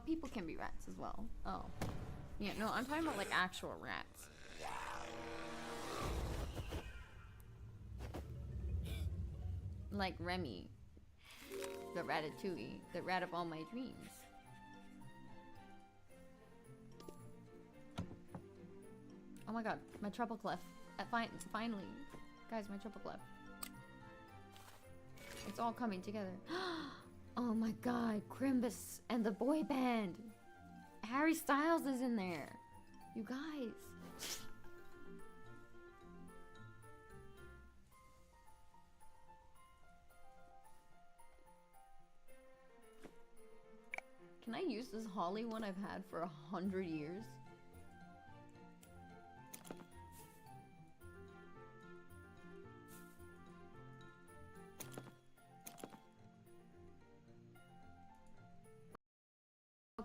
people can be rats as well. Oh. Yeah, no, I'm talking about like actual rats. Like Remy, the Ratatouille, the rat of all my dreams. Oh my god, my treble clef. Finally. Guys, my triple clef. It's all coming together. Oh my god, Crimbus and the boy band. Harry Styles is in there. You guys. Can I use this Holly one I've had for 100 years?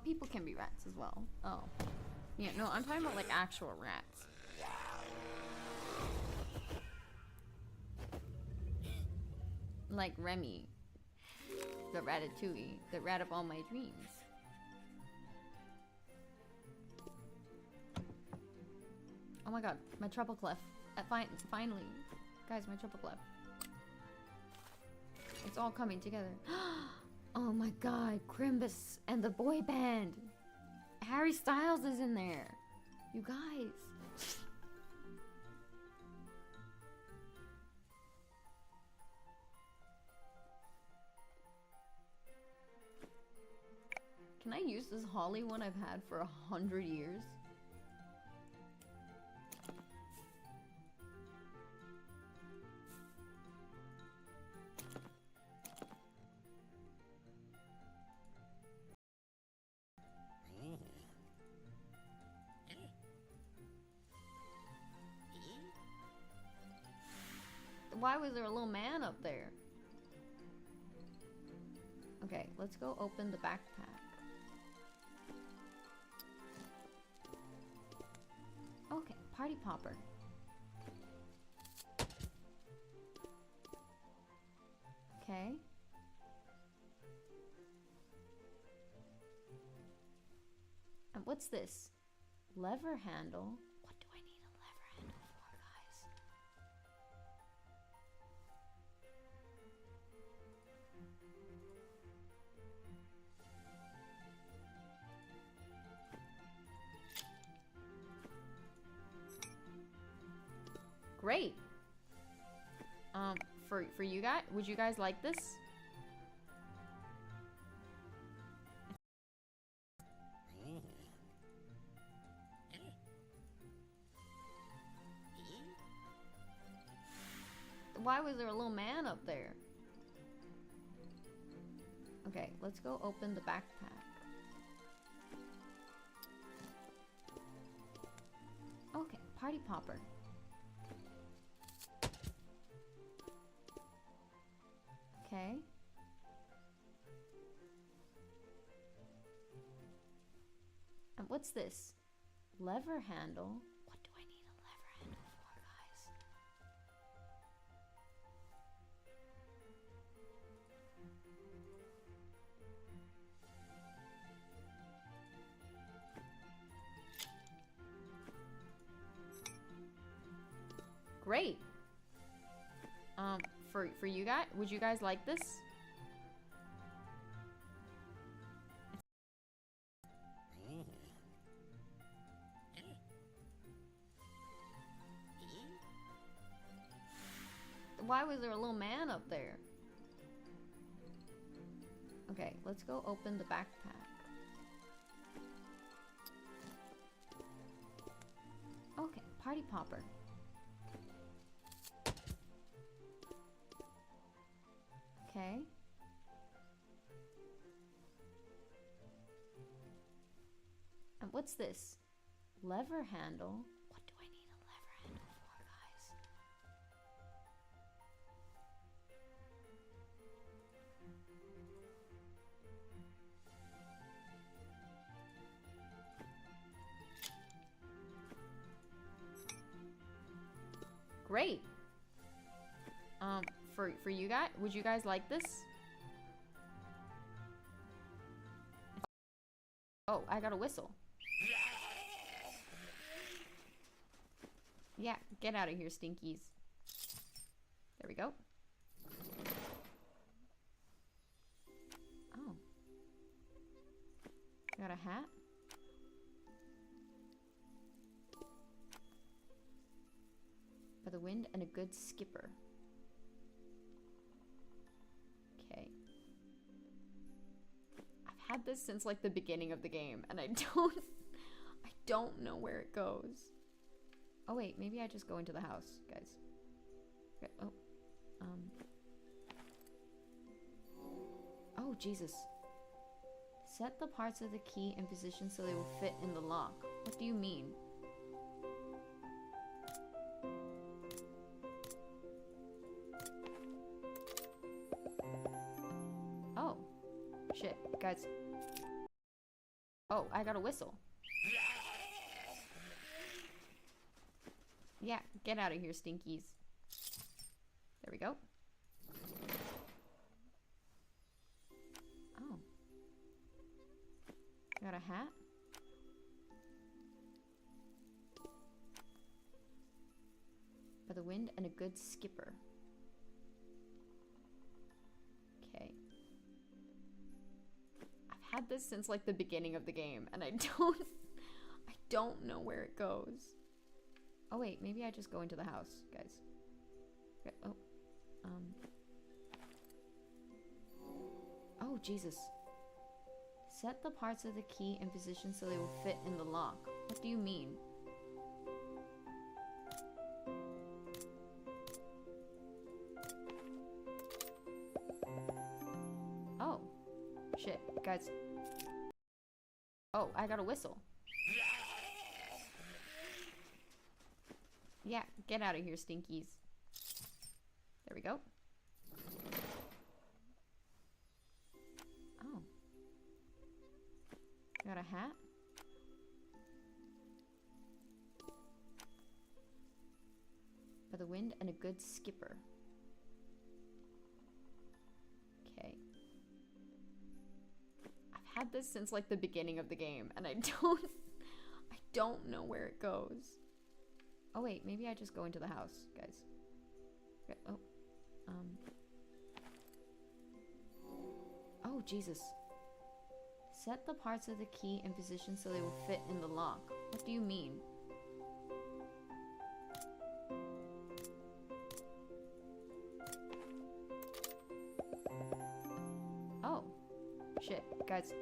People can be rats as well. Oh. Yeah, no, I'm talking about like actual rats. Like Remy, the Ratatouille, the rat of all my dreams. Oh my god, my treble clef. Finally. Guys, my triple clef. It's all coming together. Oh my god, Crimbus and the boy band. Harry Styles is in there. You guys. Can I use this Holly one I've had for 100 years? Why was there a little man up there? Okay, let's go open the backpack. Okay, party popper. Okay. And what's this? Lever handle? What do I need a lever handle for, guys? Great. For you guys, would you guys like this? Why was there a little man up there? Okay, let's go open the backpack. Okay, party popper. Okay. And what's this? Lever handle? What do I need a lever handle for, guys? Great. For you guys, would you guys like this? Why was there a little man up there? Okay, let's go open the backpack. Okay, party popper. Okay. And what's this? Lever handle? What do I need a lever handle for, guys? Great. For you guys, would you guys like this? Oh, I got a whistle. Yeah, get out of here, stinkies. There we go. Oh. Got a hat? For the wind and a good skipper. Okay. I've had this since like the beginning of the game, and I don't know where it goes. Oh wait, maybe I just go into the house, guys. Okay, oh. Oh, Jesus. Set the parts of the key in position so they will fit in the lock. What do you mean? Oh. Shit, guys. Oh, I got a whistle. Yeah, get out of here, stinkies. There we go. Oh. Got a hat? For the wind and a good skipper. Okay. I've had this since like the beginning of the game, and I don't know where it goes. Oh wait, maybe I just go into the house, guys. Okay, oh. Oh, Jesus. Set the parts of the key in position so they will fit in the lock. What do you mean? Oh. Shit, guys. Oh, I got a whistle. Yeah, get out of here, stinkies. There we go. Oh. Got a hat? For the wind and a good skipper. Okay. I've had this since like the beginning of the game, and I don't know where it goes. Oh wait, maybe I just go into the house, guys. Okay, oh. Oh, Jesus. Set the parts of the key in position so they will fit in the lock. What do you mean? Oh. Shit, guys.